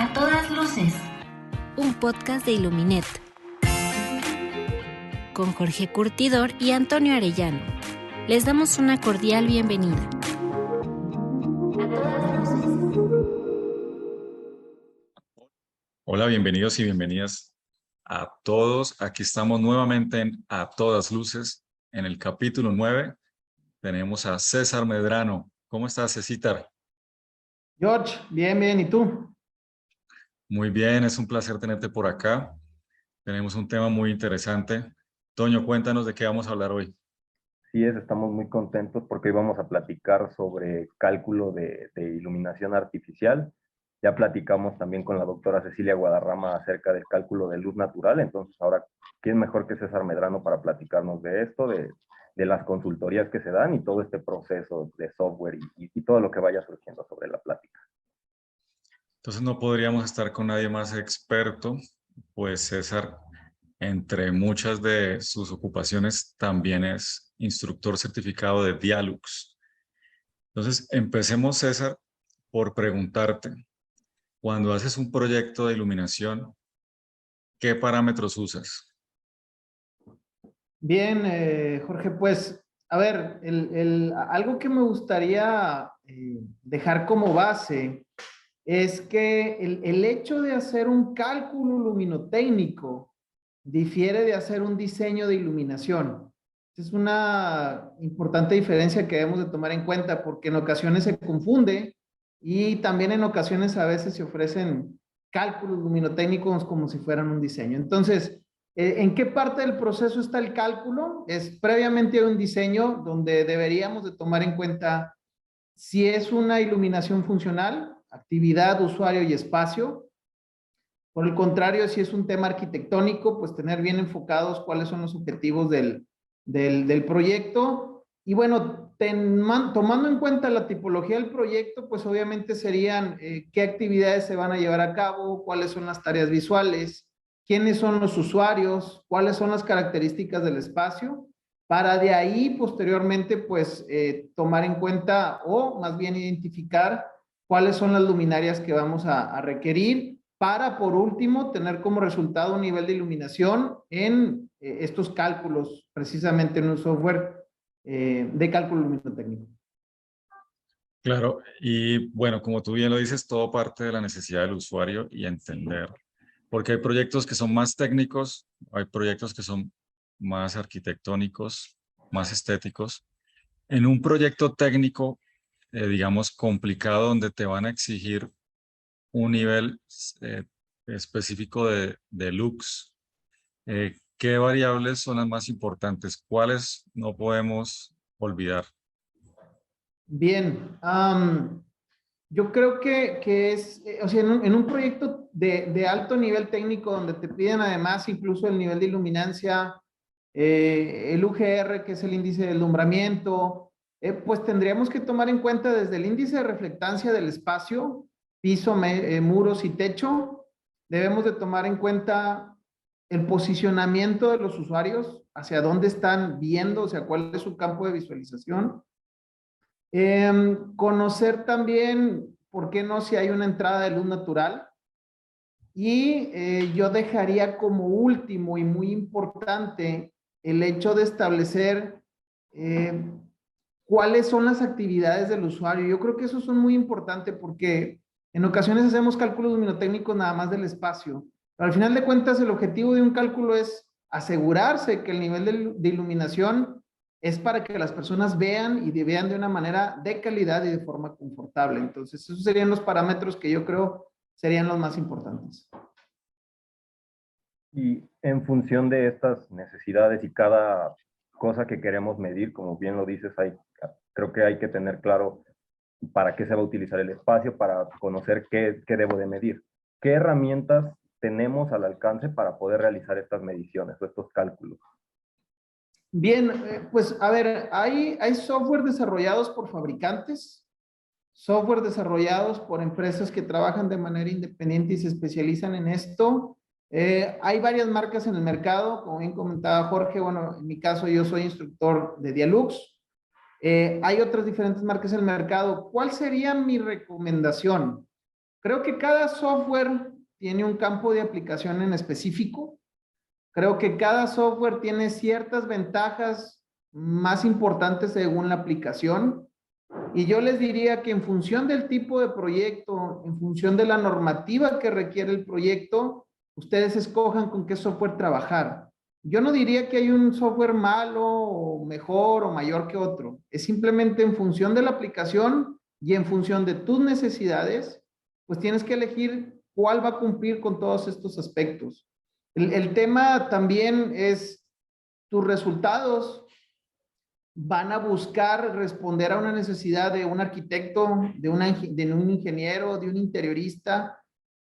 A todas luces. Un podcast de Iluminet. Con Jorge Curtidor y Antonio Arellano. Les damos una cordial bienvenida. A todas luces. Hola, bienvenidos y bienvenidas a todos. Aquí estamos nuevamente en A Todas Luces, en el capítulo 9. Tenemos a César Medrano. ¿Cómo estás, Cecitar? George, bien, bien. ¿Y tú? Muy bien, es un placer tenerte por acá. Tenemos un tema muy interesante. Toño, cuéntanos de qué vamos a hablar hoy. Sí, estamos muy contentos porque hoy vamos a platicar sobre cálculo de iluminación artificial. Ya platicamos también con la doctora Cecilia Guadarrama acerca del cálculo de luz natural. Entonces, ahora, ¿quién mejor que César Medrano para platicarnos de esto, de las consultorías que se dan y todo este proceso de software y todo lo que vaya surgiendo sobre la plática? Entonces, no podríamos estar con nadie más experto, pues César, entre muchas de sus ocupaciones, también es instructor certificado de Dialux. Entonces, empecemos, César, por preguntarte, cuando haces un proyecto de iluminación, ¿qué parámetros usas? Bien, Jorge, pues, a ver, algo que me gustaría dejar como base es que el hecho de hacer un cálculo luminotécnico difiere de hacer un diseño de iluminación. Es una importante diferencia que debemos de tomar en cuenta porque en ocasiones se confunde y también en ocasiones a veces se ofrecen cálculos luminotécnicos como si fueran un diseño. Entonces, ¿en qué parte del proceso está el cálculo? Es previamente un diseño donde deberíamos de tomar en cuenta si es una iluminación funcional, actividad, usuario y espacio. Por el contrario, si es un tema arquitectónico, pues tener bien enfocados cuáles son los objetivos del proyecto. Y bueno, tomando en cuenta la tipología del proyecto, pues obviamente serían qué actividades se van a llevar a cabo, cuáles son las tareas visuales, quiénes son los usuarios, cuáles son las características del espacio, para de ahí posteriormente pues tomar en cuenta o más bien identificar cuáles son las luminarias que vamos a requerir para, por último, tener como resultado un nivel de iluminación en estos cálculos, precisamente en un software de cálculo luminotécnico. Claro, y bueno, como tú bien lo dices, todo parte de la necesidad del usuario y entender, porque hay proyectos que son más técnicos, hay proyectos que son más arquitectónicos, más estéticos. En un proyecto técnico, digamos, complicado, donde te van a exigir un nivel eh, específico de lux, ¿qué variables son las más importantes? ¿Cuáles no podemos olvidar? Bien, yo creo que es, o sea, en un proyecto de alto nivel técnico donde te piden además incluso el nivel de iluminancia, el UGR, que es el índice de alumbramiento, pues tendríamos que tomar en cuenta desde el índice de reflectancia del espacio, piso, muros y techo. Debemos de tomar en cuenta el posicionamiento de los usuarios, hacia dónde están viendo, o sea, cuál es su campo de visualización. Conocer también, ¿por qué no?, si hay una entrada de luz natural. Y yo dejaría como último y muy importante el hecho de establecer eh, cuáles son las actividades del usuario. Yo creo que eso es muy importante porque en ocasiones hacemos cálculos luminotécnicos nada más del espacio. Pero al final de cuentas, el objetivo de un cálculo es asegurarse que el nivel de iluminación es para que las personas vean y vean de una manera de calidad y de forma confortable. Entonces, esos serían los parámetros que yo creo serían los más importantes. Y en función de estas necesidades y cada cosa que queremos medir, como bien lo dices, creo que hay que tener claro para qué se va a utilizar el espacio, para conocer qué debo de medir. ¿Qué herramientas tenemos al alcance para poder realizar estas mediciones o estos cálculos? Bien, pues a ver, hay software desarrollados por fabricantes, software desarrollados por empresas que trabajan de manera independiente y se especializan en esto. Hay varias marcas en el mercado, como bien comentaba Jorge. Bueno, en mi caso yo soy instructor de Dialux. Hay otras diferentes marcas en el mercado. ¿Cuál sería mi recomendación? Creo que cada software tiene un campo de aplicación en específico. Creo que cada software tiene ciertas ventajas más importantes según la aplicación. Y yo les diría que en función del tipo de proyecto, en función de la normativa que requiere el proyecto, ustedes escojan con qué software trabajar. Yo no diría que hay un software malo o mejor o mayor que otro. Es simplemente en función de la aplicación y en función de tus necesidades, pues tienes que elegir cuál va a cumplir con todos estos aspectos. El tema también es tus resultados van a buscar responder a una necesidad de un arquitecto, de un ingeniero, de un interiorista,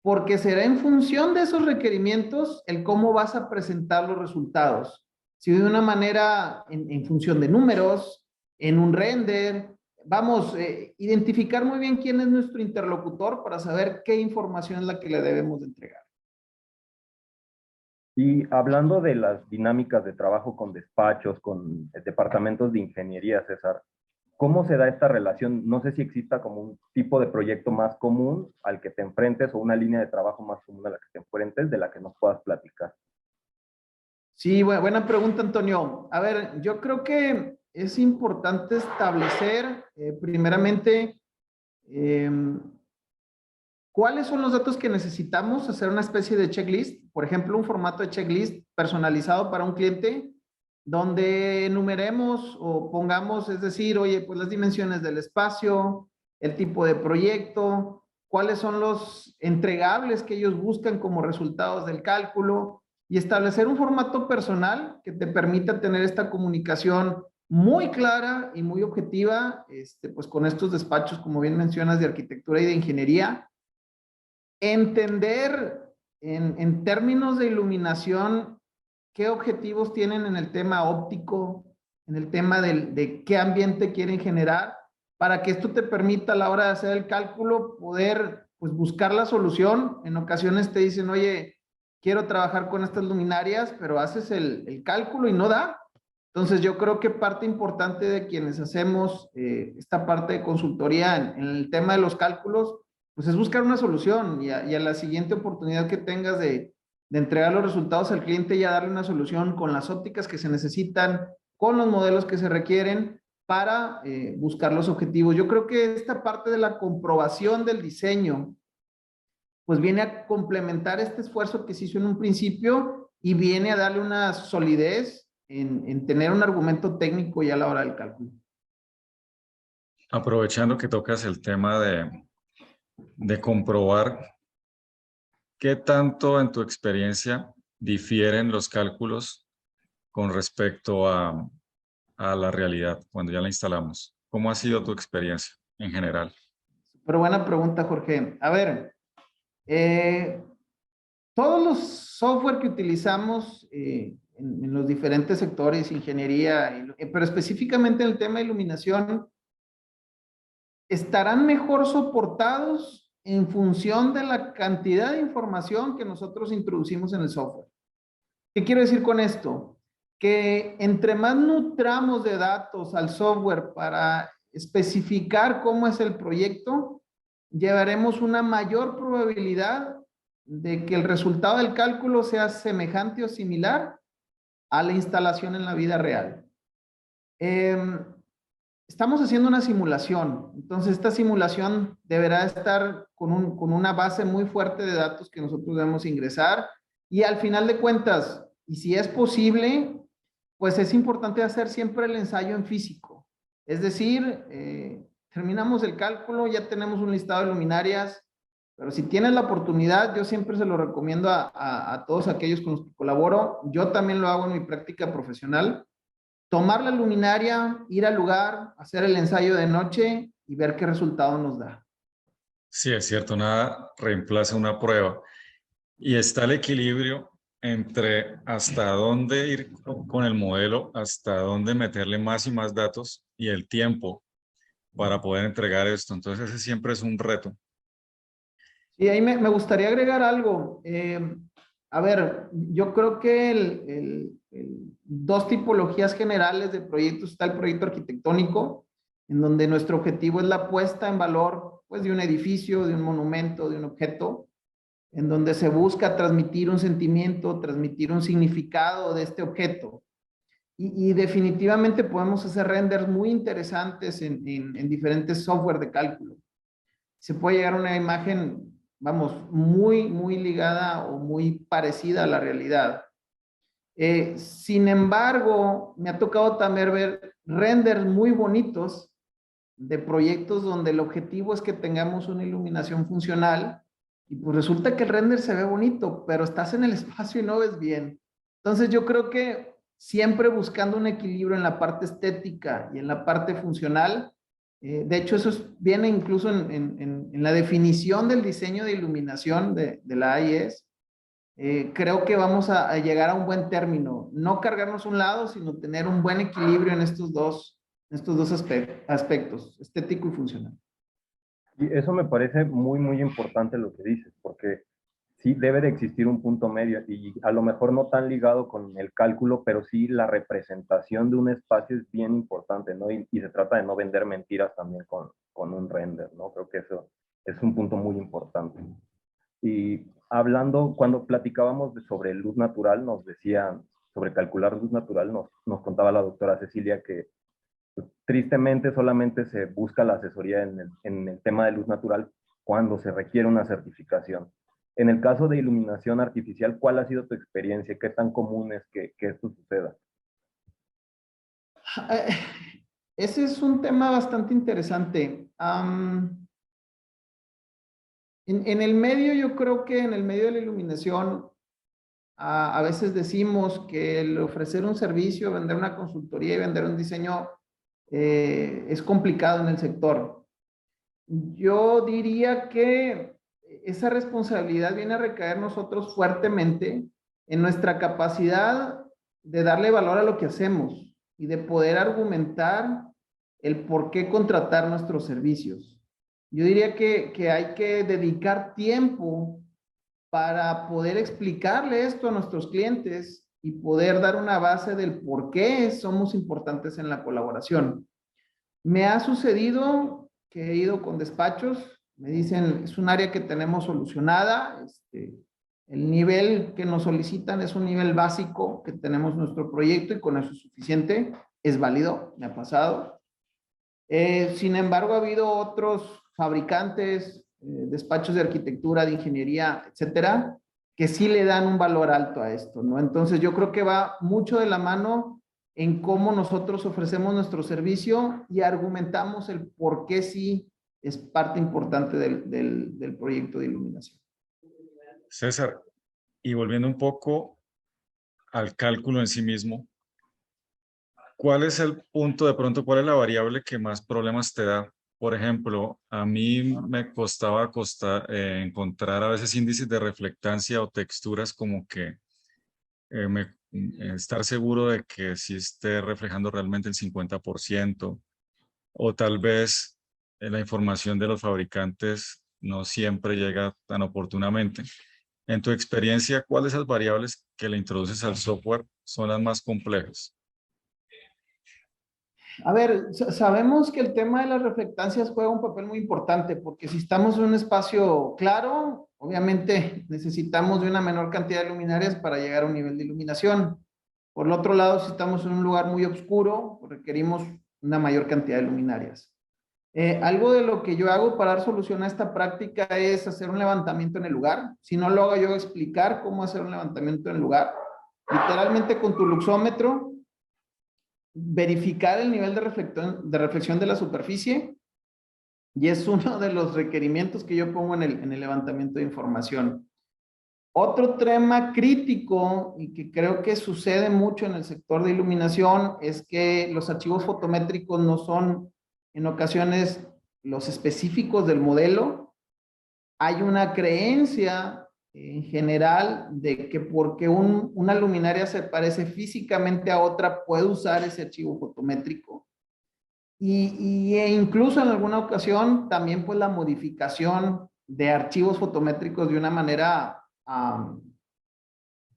porque será en función de esos requerimientos el cómo vas a presentar los resultados. Si de una manera en función de números, en un render, vamos, identificar muy bien quién es nuestro interlocutor para saber qué información es la que le debemos de entregar. Y hablando de las dinámicas de trabajo con despachos, con departamentos de ingeniería, César, ¿cómo se da esta relación? No sé si exista como un tipo de proyecto más común al que te enfrentes o una línea de trabajo más común a la que te enfrentes de la que nos puedas platicar. Sí, buena pregunta, Antonio. A ver, yo creo que es importante establecer primeramente ¿cuáles son los datos que necesitamos? Hacer una especie de checklist, por ejemplo, un formato de checklist personalizado para un cliente, donde enumeremos o pongamos, es decir, oye, pues las dimensiones del espacio, el tipo de proyecto, cuáles son los entregables que ellos buscan como resultados del cálculo y establecer un formato personal que te permita tener esta comunicación muy clara y muy objetiva, pues con estos despachos, como bien mencionas, de arquitectura y de ingeniería. Entender en términos de iluminación qué objetivos tienen en el tema óptico, en el tema de qué ambiente quieren generar, para que esto te permita a la hora de hacer el cálculo poder pues, buscar la solución. En ocasiones te dicen, oye, quiero trabajar con estas luminarias, pero haces el cálculo y no da. Entonces yo creo que parte importante de quienes hacemos esta parte de consultoría en el tema de los cálculos, pues es buscar una solución y a la siguiente oportunidad que tengas de entregar los resultados al cliente, ya darle una solución con las ópticas que se necesitan, con los modelos que se requieren para buscar los objetivos. Yo creo que esta parte de la comprobación del diseño, pues viene a complementar este esfuerzo que se hizo en un principio y viene a darle una solidez en tener un argumento técnico ya a la hora del cálculo. Aprovechando que tocas el tema de comprobar qué tanto en tu experiencia difieren los cálculos con respecto a la realidad cuando ya la instalamos. ¿Cómo ha sido tu experiencia en general? Pero buena pregunta, Jorge. A ver, todos los software que utilizamos en los diferentes sectores, ingeniería, pero específicamente en el tema de iluminación, estarán mejor soportados en función de la cantidad de información que nosotros introducimos en el software. ¿Qué quiero decir con esto? Que entre más nutramos de datos al software para especificar cómo es el proyecto, llevaremos una mayor probabilidad de que el resultado del cálculo sea semejante o similar a la instalación en la vida real. Estamos haciendo una simulación, entonces esta simulación deberá estar con una base muy fuerte de datos que nosotros debemos ingresar y al final de cuentas, y si es posible, pues es importante hacer siempre el ensayo en físico. Es decir, terminamos el cálculo, ya tenemos un listado de luminarias, pero si tienes la oportunidad, yo siempre se lo recomiendo a todos aquellos con los que colaboro. Yo también lo hago en mi práctica profesional. Tomar la luminaria, ir al lugar, hacer el ensayo de noche y ver qué resultado nos da. Sí, es cierto, nada reemplaza una prueba. Y está el equilibrio entre hasta dónde ir con el modelo, hasta dónde meterle más y más datos y el tiempo para poder entregar esto. Entonces ese siempre es un reto. Sí, ahí me gustaría agregar algo. A ver, yo creo que dos tipologías generales de proyectos. Está el proyecto arquitectónico, en donde nuestro objetivo es la puesta en valor pues, de un edificio, de un monumento, de un objeto, en donde se busca transmitir un sentimiento, transmitir un significado de este objeto. Y definitivamente podemos hacer renders muy interesantes en diferentes software de cálculo. Se puede llegar a una imagen, vamos, muy ligada o muy parecida a la realidad. Sin embargo, me ha tocado también ver renders muy bonitos de proyectos donde el objetivo es que tengamos una iluminación funcional y pues resulta que el render se ve bonito, pero estás en el espacio y no ves bien. Entonces yo creo que siempre buscando un equilibrio en la parte estética y en la parte funcional, de hecho eso viene incluso en la definición del diseño de iluminación de la AIS. Creo que vamos a llegar a un buen término, no cargarnos un lado, sino tener un buen equilibrio en estos dos aspectos, estético y funcional. Y eso me parece muy importante lo que dices, porque sí debe de existir un punto medio y a lo mejor no tan ligado con el cálculo, pero sí la representación de un espacio es bien importante, ¿no? Y se trata de no vender mentiras también con un render, ¿no? Creo que eso es un punto muy importante. Y hablando, cuando platicábamos sobre luz natural, nos decían, sobre calcular luz natural, nos contaba la doctora Cecilia que pues, tristemente solamente se busca la asesoría en el tema de luz natural cuando se requiere una certificación. En el caso de iluminación artificial, ¿cuál ha sido tu experiencia? ¿Qué tan común es que esto suceda? Ese es un tema bastante interesante. En el medio, yo creo que en el medio de la iluminación, a veces decimos que el ofrecer un servicio, vender una consultoría y vender un diseño es complicado en el sector. Yo diría que esa responsabilidad viene a recaer nosotros fuertemente en nuestra capacidad de darle valor a lo que hacemos y de poder argumentar el por qué contratar nuestros servicios. Yo diría que hay que dedicar tiempo para poder explicarle esto a nuestros clientes y poder dar una base del por qué somos importantes en la colaboración. Me ha sucedido que he ido con despachos, me dicen, es un área que tenemos solucionada, el nivel que nos solicitan es un nivel básico que tenemos nuestro proyecto y con eso es suficiente, es válido, me ha pasado. Sin embargo, ha habido otros fabricantes, despachos de arquitectura, de ingeniería, etcétera, que sí le dan un valor alto a esto, ¿no? Entonces yo creo que va mucho de la mano en cómo nosotros ofrecemos nuestro servicio y argumentamos el por qué sí es parte importante del proyecto de iluminación. César, y volviendo un poco al cálculo en sí mismo, ¿cuál es el punto de pronto, cuál es la variable que más problemas te da? Por ejemplo, a mí me costaba encontrar a veces índices de reflectancia o texturas como que estar seguro de que sí esté reflejando realmente el 50%, o tal vez la información de los fabricantes no siempre llega tan oportunamente. En tu experiencia, ¿cuáles de esas variables que le introduces al software son las más complejas? A ver, sabemos que el tema de las reflectancias juega un papel muy importante porque si estamos en un espacio claro, obviamente necesitamos de una menor cantidad de luminarias para llegar a un nivel de iluminación. Por el otro lado, si estamos en un lugar muy oscuro, requerimos una mayor cantidad de luminarias. Algo de lo que yo hago para dar solución a esta práctica es hacer un levantamiento en el lugar. Si no lo hago yo, explicar cómo hacer un levantamiento en el lugar. Literalmente con tu luxómetro, verificar el nivel de reflexión de la superficie y es uno de los requerimientos que yo pongo en el levantamiento de información. Otro tema crítico y que creo que sucede mucho en el sector de iluminación es que los archivos fotométricos no son en ocasiones los específicos del modelo. Hay una creencia en general de que porque una luminaria se parece físicamente a otra puede usar ese archivo fotométrico e incluso en alguna ocasión también pues la modificación de archivos fotométricos de una manera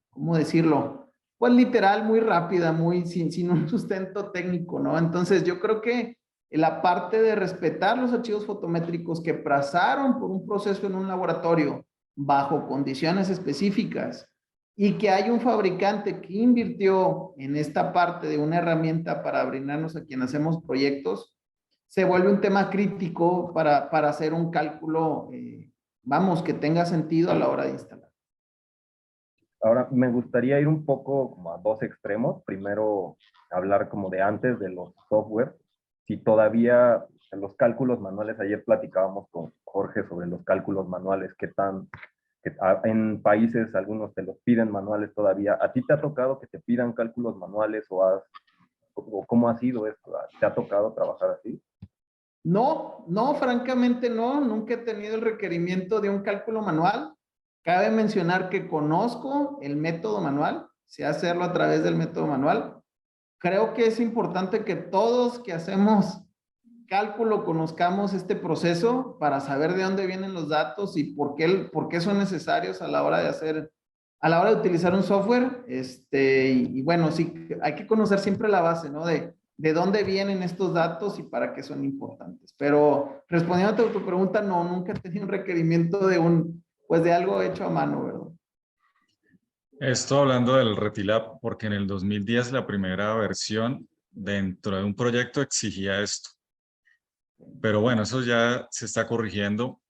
¿cómo decirlo? Pues literal, muy rápida, sin un sustento técnico, ¿no? Entonces yo creo que la parte de respetar los archivos fotométricos que pasaron por un proceso en un laboratorio bajo condiciones específicas y que hay un fabricante que invirtió en esta parte de una herramienta para brindarnos a quien hacemos proyectos, se vuelve un tema crítico para hacer un cálculo, vamos, que tenga sentido a la hora de instalar. Ahora, me gustaría ir un poco como a dos extremos. Primero, hablar como de antes de los software. Si todavía en los cálculos manuales, ayer platicábamos con Jorge sobre los cálculos manuales, en países algunos te los piden manuales todavía. ¿A ti te ha tocado que te pidan cálculos manuales o cómo ha sido esto? ¿Te ha tocado trabajar así? No, francamente no. Nunca he tenido el requerimiento de un cálculo manual. Cabe mencionar que conozco el método manual, sé hacerlo a través del método manual. Creo que es importante que todos que hacemos cálculo conozcamos este proceso para saber de dónde vienen los datos y por qué son necesarios a la hora de utilizar un software. Y bueno, sí, hay que conocer siempre la base, ¿no? De dónde vienen estos datos y para qué son importantes. Pero respondiendo a tu pregunta, no, nunca he tenido un requerimiento de algo hecho a mano, ¿verdad? Esto hablando del RETILAB, porque en el 2010 la primera versión dentro de un proyecto exigía esto. Pero bueno, eso ya se está corrigiendo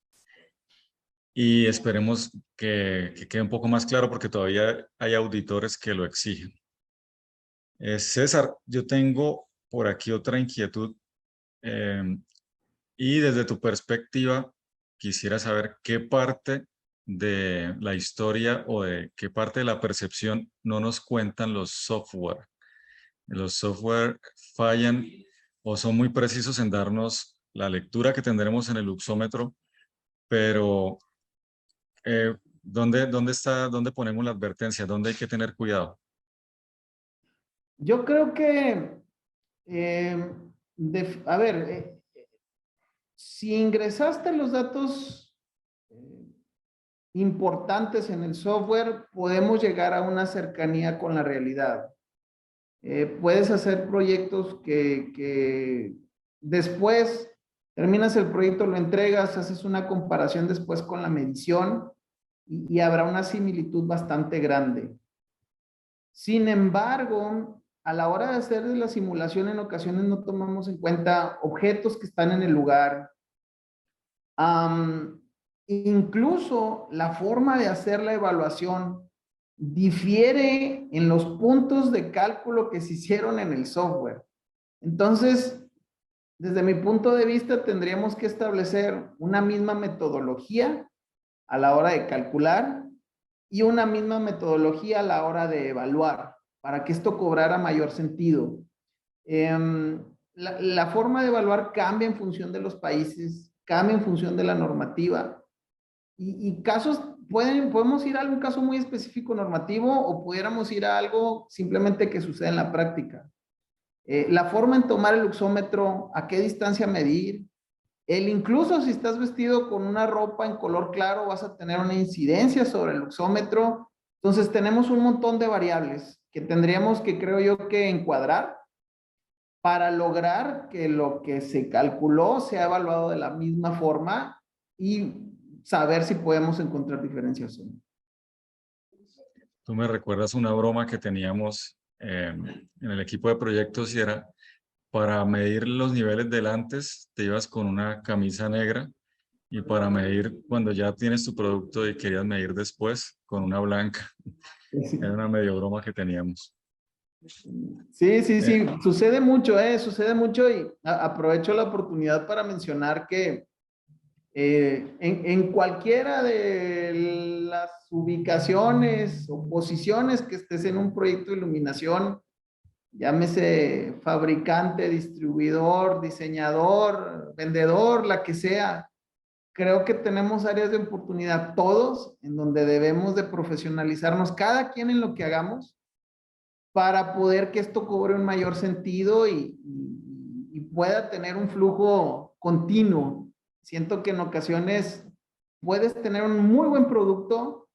y esperemos que quede un poco más claro porque todavía hay auditores que lo exigen. César, yo tengo por aquí otra inquietud y desde tu perspectiva quisiera saber qué parte de la historia o de qué parte de la percepción no nos cuentan los software. Los software fallan o son muy precisos en darnos la lectura que tendremos en el luxómetro, pero ¿dónde ponemos la advertencia? ¿Dónde hay que tener cuidado? Yo creo que, si ingresaste los datos importantes en el software, podemos llegar a una cercanía con la realidad. Puedes hacer proyectos que después terminas el proyecto, lo entregas, haces una comparación después con la medición y habrá una similitud bastante grande. Sin embargo, a la hora de hacer la simulación, en ocasiones no tomamos en cuenta objetos que están en el lugar. Incluso la forma de hacer la evaluación difiere en los puntos de cálculo que se hicieron en el software. Entonces, desde mi punto de vista, tendríamos que establecer una misma metodología a la hora de calcular y una misma metodología a la hora de evaluar para que esto cobrara mayor sentido. La forma de evaluar cambia en función de los países, cambia en función de la normativa y casos, podemos ir a algún caso muy específico normativo o pudiéramos ir a algo simplemente que sucede en la práctica. La forma en tomar el luxómetro, a qué distancia medir, incluso si estás vestido con una ropa en color claro, vas a tener una incidencia sobre el luxómetro. Entonces tenemos un montón de variables que tendríamos que, creo yo, que encuadrar para lograr que lo que se calculó sea evaluado de la misma forma y saber si podemos encontrar diferencias o no. Tú me recuerdas una broma que teníamos en el equipo de proyectos y era para medir los niveles del antes, te ibas con una camisa negra y para medir cuando ya tienes tu producto y querías medir después con una blanca. Era una medio broma que teníamos. Sí, sucede mucho y aprovecho la oportunidad para mencionar que en cualquiera de las ubicaciones o posiciones que estés en un proyecto de iluminación, llámese fabricante, distribuidor, diseñador, vendedor, la que sea, creo que tenemos áreas de oportunidad todos en donde debemos de profesionalizarnos cada quien en lo que hagamos para poder que esto cobre un mayor sentido y pueda tener un flujo continuo. Siento que en ocasiones puedes tener un muy buen producto,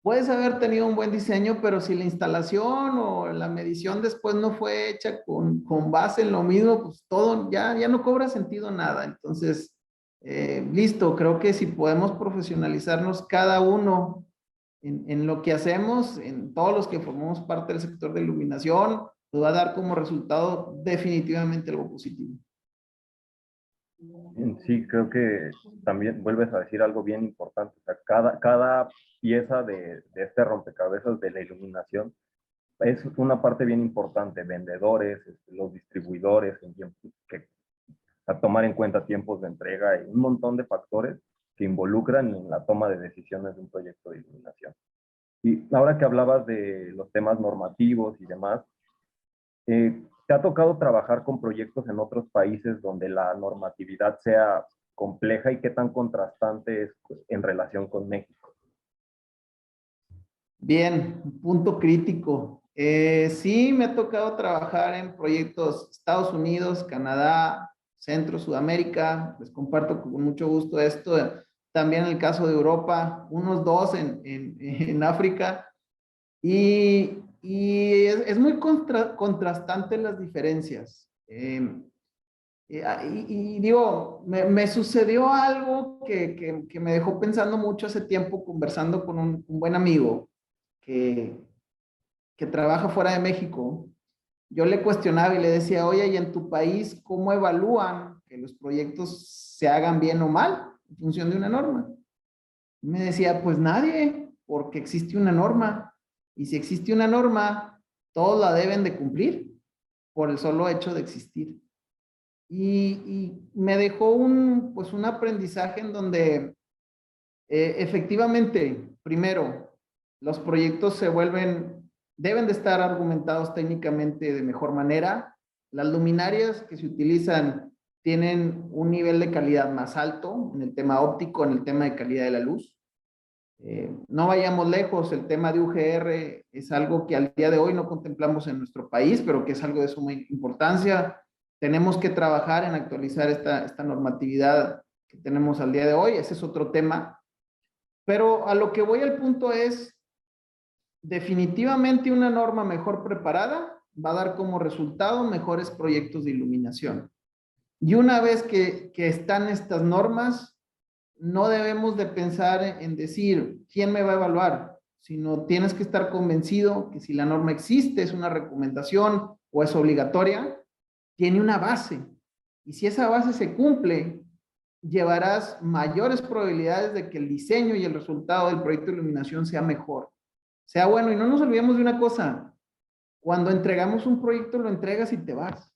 puedes haber tenido un buen diseño, pero si la instalación o la medición después no fue hecha con base en lo mismo, pues todo ya no cobra sentido nada. Entonces, listo, creo que si podemos profesionalizarnos cada uno en lo que hacemos, en todos los que formamos parte del sector de iluminación, nos va a dar como resultado definitivamente algo positivo. Sí, creo que también vuelves a decir algo bien importante. O sea, cada pieza de este rompecabezas de la iluminación es una parte bien importante. Vendedores, los distribuidores, a tomar en cuenta tiempos de entrega y un montón de factores que involucran en la toma de decisiones de un proyecto de iluminación. Y ahora que hablabas de los temas normativos y demás, ¿te ha tocado trabajar con proyectos en otros países donde la normatividad sea compleja y qué tan contrastante es en relación con México? Bien, punto crítico. Sí, me ha tocado trabajar en proyectos Estados Unidos, Canadá, Centro, Sudamérica. Les comparto con mucho gusto esto. También en el caso de Europa, unos dos en África. Y es muy contrastante las diferencias. Y digo, me sucedió algo que me dejó pensando mucho hace tiempo conversando con un buen amigo que, que trabaja fuera de México. Yo le cuestionaba y le decía, oye, ¿y en tu país cómo evalúan que los proyectos se hagan bien o mal en función de una norma? Y me decía, pues nadie, porque existe una norma. Y si existe una norma, todos la deben de cumplir por el solo hecho de existir. Y me dejó pues un aprendizaje en donde efectivamente, primero, los proyectos deben de estar argumentados técnicamente de mejor manera. Las luminarias que se utilizan tienen un nivel de calidad más alto en el tema óptico, en el tema de calidad de la luz. No vayamos lejos, el tema de UGR es algo que al día de hoy no contemplamos en nuestro país, pero que es algo de suma importancia. Tenemos que trabajar en actualizar esta normatividad que tenemos al día de hoy, ese es otro tema. Pero a lo que voy al punto es, definitivamente una norma mejor preparada va a dar como resultado mejores proyectos de iluminación. Y una vez que están estas normas, no debemos de pensar en decir, ¿quién me va a evaluar? Sino tienes que estar convencido que si la norma existe, es una recomendación o es obligatoria, tiene una base. Y si esa base se cumple, llevarás mayores probabilidades de que el diseño y el resultado del proyecto de iluminación sea mejor, sea bueno. Y no nos olvidemos de una cosa, cuando entregamos un proyecto, lo entregas y te vas.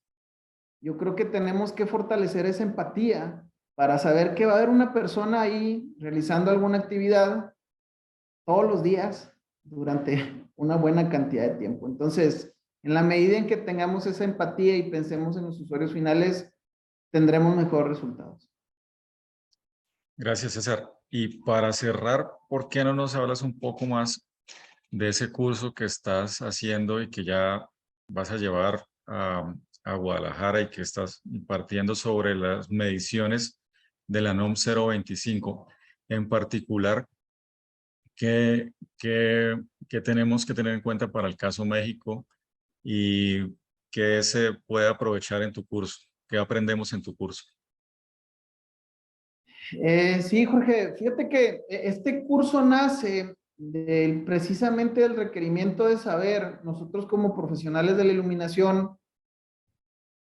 Yo creo que tenemos que fortalecer esa empatía para saber que va a haber una persona ahí realizando alguna actividad todos los días durante una buena cantidad de tiempo. Entonces, en la medida en que tengamos esa empatía y pensemos en los usuarios finales, tendremos mejores resultados. Gracias, César. Y para cerrar, ¿por qué no nos hablas un poco más de ese curso que estás haciendo y que ya vas a llevar a Guadalajara y que estás impartiendo sobre las mediciones de la NOM 025? En particular, ¿qué tenemos que tener en cuenta para el caso México y qué se puede aprovechar en tu curso? ¿Qué aprendemos en tu curso? Sí, Jorge, fíjate que este curso nace precisamente del requerimiento de saber, nosotros como profesionales de la iluminación,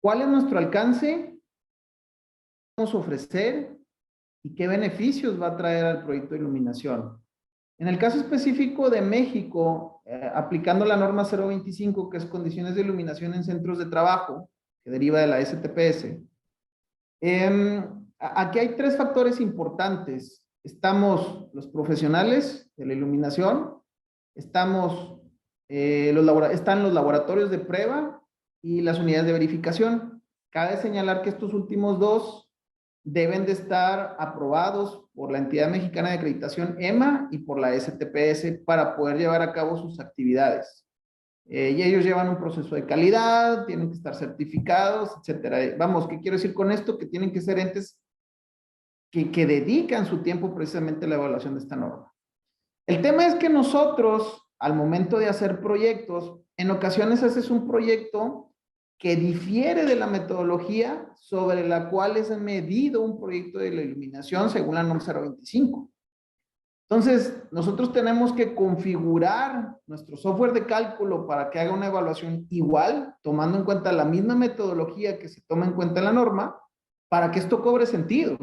cuál es nuestro alcance, qué vamos a ofrecer y qué beneficios va a traer al proyecto de iluminación. En el caso específico de México, aplicando la norma 025, que es condiciones de iluminación en centros de trabajo, que deriva de la STPS, aquí hay tres factores importantes. Estamos los profesionales de la iluminación, están los laboratorios de prueba y las unidades de verificación. Cabe señalar que estos últimos dos deben de estar aprobados por la entidad mexicana de acreditación EMA y por la STPS para poder llevar a cabo sus actividades. Y ellos llevan un proceso de calidad, tienen que estar certificados, etcétera. Vamos, ¿qué quiero decir con esto? Que tienen que ser entes que dedican su tiempo precisamente a la evaluación de esta norma. El tema es que nosotros, al momento de hacer proyectos, en ocasiones haces un proyecto que difiere de la metodología sobre la cual es medido un proyecto de la iluminación según la NOM 025. Entonces, nosotros tenemos que configurar nuestro software de cálculo para que haga una evaluación igual, tomando en cuenta la misma metodología que se toma en cuenta en la norma, para que esto cobre sentido.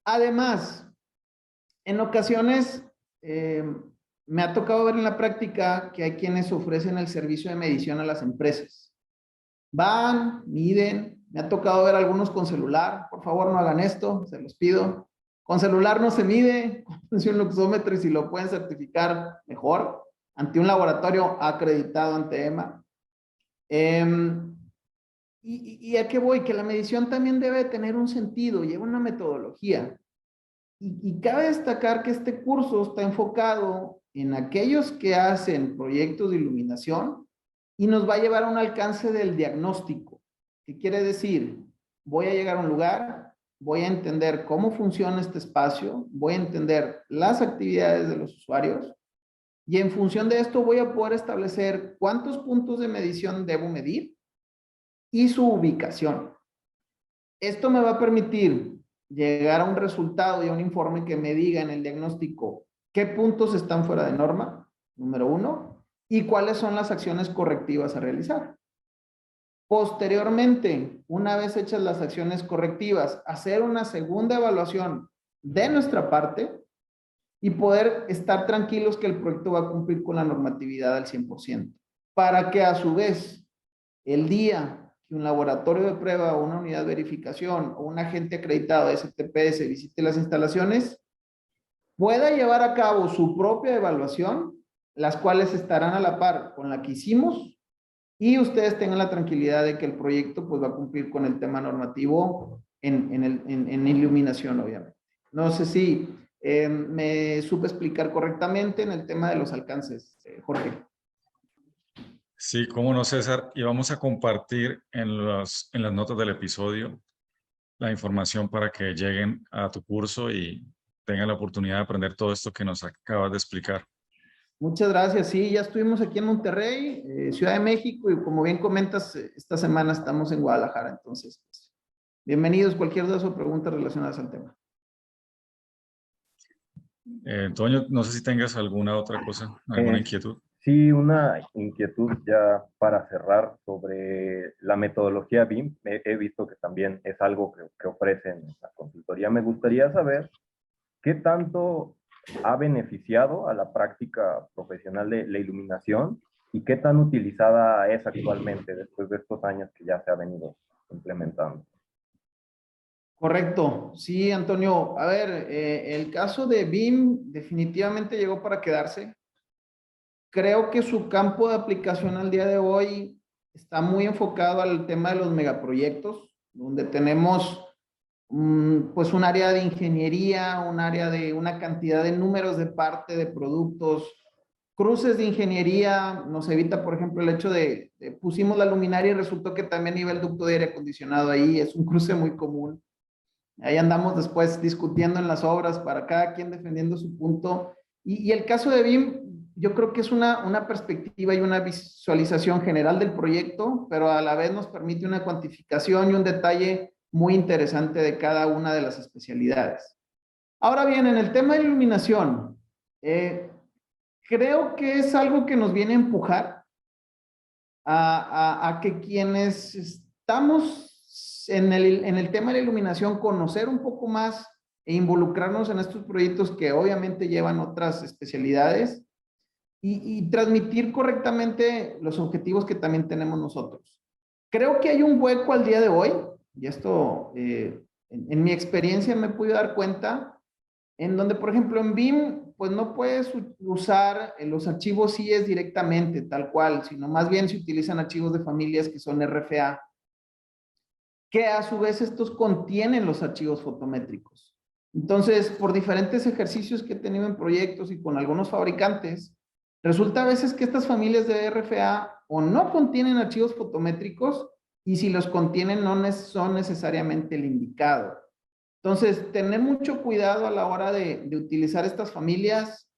Además, en ocasiones me ha tocado ver en la práctica que hay quienes ofrecen el servicio de medición a las empresas. Van, miden, me ha tocado ver algunos con celular. Por favor, no hagan esto, se los pido. Con celular no se mide, cómprense un luxómetro y si lo pueden certificar, mejor, ante un laboratorio acreditado ante EMA. ¿Y a qué voy? Que la medición también debe tener un sentido, lleva una metodología. Y cabe destacar que este curso está enfocado en aquellos que hacen proyectos de iluminación y nos va a llevar a un alcance del diagnóstico. ¿Qué quiere decir? Voy a llegar a un lugar, voy a entender cómo funciona este espacio, voy a entender las actividades de los usuarios y en función de esto voy a poder establecer cuántos puntos de medición debo medir y su ubicación. Esto me va a permitir llegar a un resultado y a un informe que me diga en el diagnóstico qué puntos están fuera de norma, número 1, y cuáles son las acciones correctivas a realizar. Posteriormente, una vez hechas las acciones correctivas, hacer una segunda evaluación de nuestra parte y poder estar tranquilos que el proyecto va a cumplir con la normatividad al 100%. Para que a su vez, el día que un laboratorio de prueba o una unidad de verificación o un agente acreditado de STPS visite las instalaciones, pueda llevar a cabo su propia evaluación, las cuales estarán a la par con la que hicimos y ustedes tengan la tranquilidad de que el proyecto pues va a cumplir con el tema normativo en iluminación, obviamente. No sé si me supe explicar correctamente en el tema de los alcances, Jorge. Sí, cómo no, César. Y vamos a compartir en las notas del episodio la información para que lleguen a tu curso y tengan la oportunidad de aprender todo esto que nos acabas de explicar. Muchas gracias. Sí, ya estuvimos aquí en Monterrey, Ciudad de México, y como bien comentas, esta semana estamos en Guadalajara. Entonces, pues, bienvenidos. Cualquier duda o preguntas relacionadas al tema. Toño, no sé si tengas alguna otra cosa, alguna inquietud. Sí, una inquietud ya para cerrar sobre la metodología BIM. He visto que también es algo que ofrecen la consultoría. Me gustaría saber qué tanto ha beneficiado a la práctica profesional de la iluminación y qué tan utilizada es actualmente después de estos años que ya se ha venido implementando. Correcto. Sí, Antonio. A ver, el caso de BIM definitivamente llegó para quedarse. Creo que su campo de aplicación al día de hoy está muy enfocado al tema de los megaproyectos, donde tenemos pues un área de ingeniería, un área de una cantidad de números de parte de productos, cruces de ingeniería. Nos evita, por ejemplo, el hecho de pusimos la luminaria y resultó que también iba el ducto de aire acondicionado ahí. Es un cruce muy común. Ahí andamos después discutiendo en las obras para cada quien defendiendo su punto. Y el caso de BIM, yo creo que es una perspectiva y una visualización general del proyecto, pero a la vez nos permite una cuantificación y un detalle muy interesante de cada una de las especialidades. Ahora bien, en el tema de iluminación, creo que es algo que nos viene a empujar a que quienes estamos en el tema de la iluminación, conocer un poco más e involucrarnos en estos proyectos que obviamente llevan otras especialidades y transmitir correctamente los objetivos que también tenemos nosotros. Creo que hay un hueco al día de hoy, y esto en mi experiencia me pude dar cuenta, en donde, por ejemplo, en BIM, pues no puedes usar los archivos IES directamente, tal cual, sino más bien se utilizan archivos de familias que son RFA, que a su vez estos contienen los archivos fotométricos. Entonces, por diferentes ejercicios que he tenido en proyectos y con algunos fabricantes, resulta a veces que estas familias de RFA o no contienen archivos fotométricos y si los contienen no son necesariamente el indicado. Entonces, tener mucho cuidado a la hora de utilizar estas familias.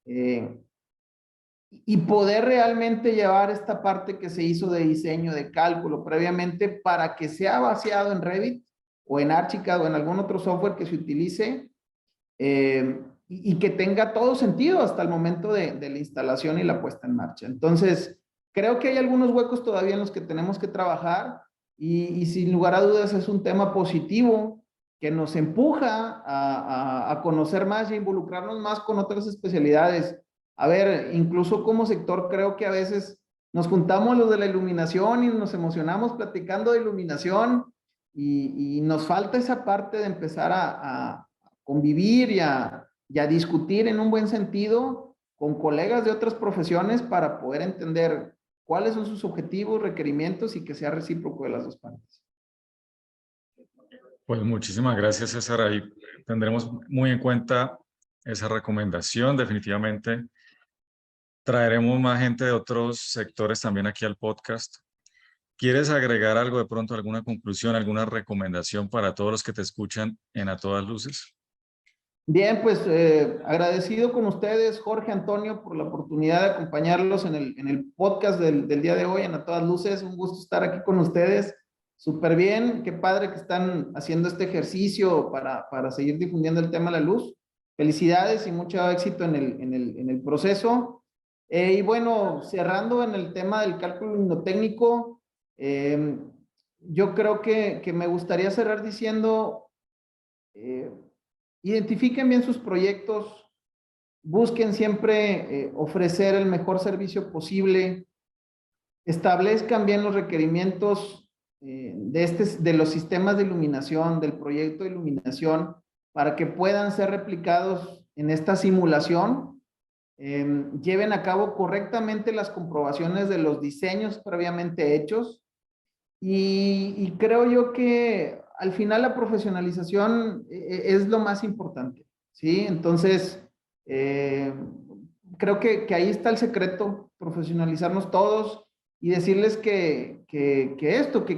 y poder realmente llevar esta parte que se hizo de diseño, de cálculo previamente para que sea vaciado en Revit o en Archicad o en algún otro software que se utilice y que tenga todo sentido hasta el momento de la instalación y la puesta en marcha. Entonces, creo que hay algunos huecos todavía en los que tenemos que trabajar y sin lugar a dudas es un tema positivo que nos empuja a conocer más y a involucrarnos más con otras especialidades. A ver, incluso como sector creo que a veces nos juntamos los de la iluminación y nos emocionamos platicando de iluminación y nos falta esa parte de empezar a convivir y a discutir en un buen sentido con colegas de otras profesiones para poder entender cuáles son sus objetivos, requerimientos y que sea recíproco de las dos partes. Pues muchísimas gracias, César. Ahí tendremos muy en cuenta esa recomendación. Definitivamente traeremos más gente de otros sectores también aquí al podcast. ¿Quieres agregar algo de pronto, alguna conclusión, alguna recomendación para todos los que te escuchan en A Todas Luces? Bien, pues agradecido con ustedes, Jorge, Antonio, por la oportunidad de acompañarlos en el podcast del día de hoy, en A Todas Luces. Un gusto estar aquí con ustedes. Súper bien, qué padre que están haciendo este ejercicio para seguir difundiendo el tema de la luz. Felicidades y mucho éxito en el proceso. Y bueno, cerrando en el tema del cálculo luminotécnico, yo creo que me gustaría cerrar diciendo, identifiquen bien sus proyectos, busquen siempre ofrecer el mejor servicio posible, establezcan bien los requerimientos de los sistemas de iluminación, del proyecto de iluminación, para que puedan ser replicados en esta simulación, lleven a cabo correctamente las comprobaciones de los diseños previamente hechos y creo yo que al final la profesionalización es lo más importante, ¿sí? Entonces, creo que ahí está el secreto, profesionalizarnos todos y decirles que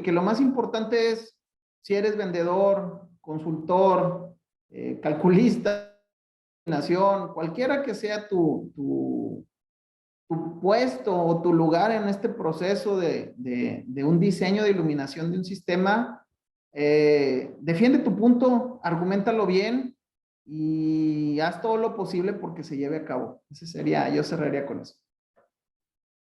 lo más importante es si eres vendedor, consultor, calculista, cualquiera que sea tu puesto o tu lugar en este proceso de un diseño de iluminación de un sistema, defiende tu punto, arguméntalo bien y haz todo lo posible porque se lleve a cabo. Yo cerraría con eso.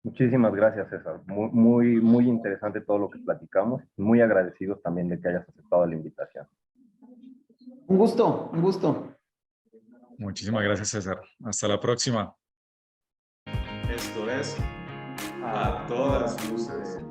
Muchísimas gracias, César. Muy interesante todo lo que platicamos. Muy agradecidos también de que hayas aceptado la invitación. Un gusto, un gusto. Muchísimas gracias, César. Hasta la próxima. Esto es A Todas Luces.